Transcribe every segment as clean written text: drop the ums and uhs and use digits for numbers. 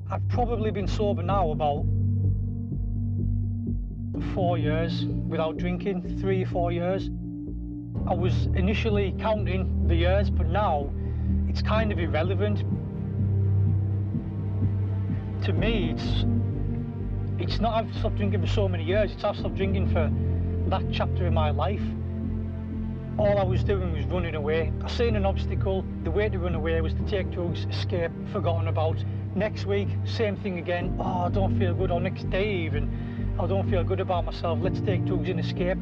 I've probably been sober now about 4 years without drinking, 3 or 4 years. I was initially counting the years, but now it's kind of irrelevant. To me, it's not I've stopped drinking for so many years, it's I've stopped drinking for that chapter in my life. All I was doing was running away. I seen an obstacle, the way to run away was to take drugs, escape, forgotten about. Next week, same thing again. Oh, I don't feel good. Or next day even, I don't feel good about myself. Let's take drugs and escape.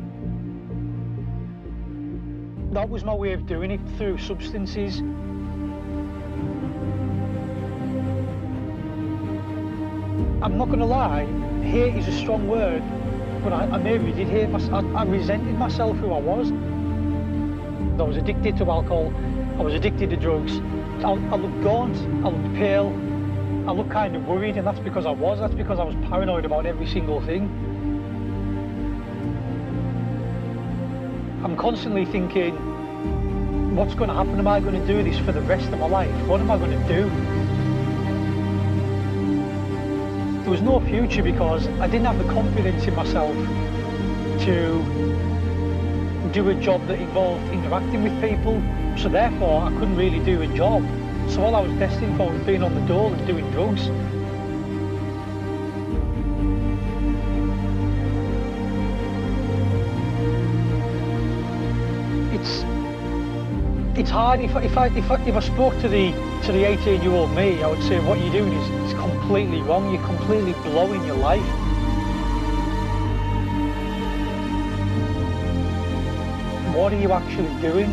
That was my way of doing it, through substances. I'm not gonna lie, hate is a strong word, but I maybe did hate myself. I resented myself who I was. I was addicted to alcohol, I was addicted to drugs. I looked gaunt, I looked pale, I looked kind of worried, and that's because I was paranoid about every single thing. I'm constantly thinking, what's going to happen? Am I going to do this for the rest of my life? What am I going to do? There was no future because I didn't have the confidence in myself to do a job that involved interacting with people, so therefore I couldn't really do a job. So all I was destined for was being on the dole and doing drugs. It's hard. If I spoke to the 18-year-old me, I would say what you're doing is completely wrong. You're completely blowing your life. What are you actually doing?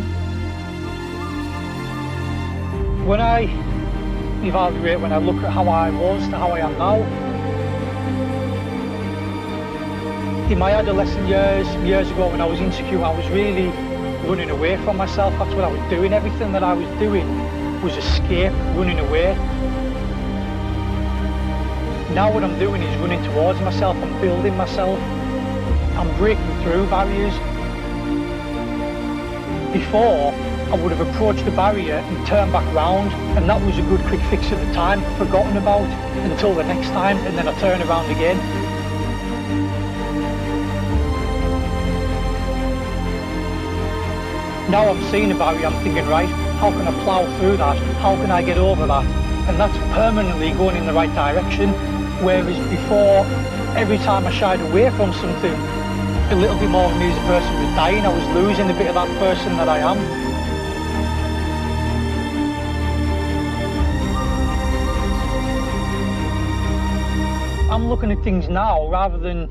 When I evaluate, when I look at how I was to how I am now, in my adolescent years ago when I was insecure, I was really running away from myself. That's what I was doing. Everything that I was doing was escape, running away. Now what I'm doing is running towards myself. I'm building myself. I'm breaking through barriers. Before, I would have approached the barrier and turned back round, and that was a good quick fix at the time, forgotten about until the next time, and then I turn around again. Now I'm seeing a barrier, I'm thinking, right, how can I plough through that? How can I get over that? And that's permanently going in the right direction. Whereas before, every time I shied away from something, a little bit more of me as a person was dying. I was losing a bit of that person that I am. I'm looking at things now rather than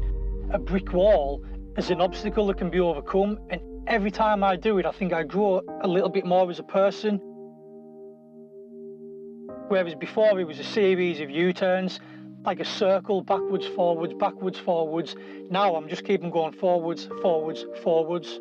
a brick wall as an obstacle that can be overcome, and every time I do it, I think I grow a little bit more as a person. Whereas before it was a series of U-turns, like a circle, backwards, forwards, backwards, forwards. Now I'm just keeping going forwards, forwards, forwards.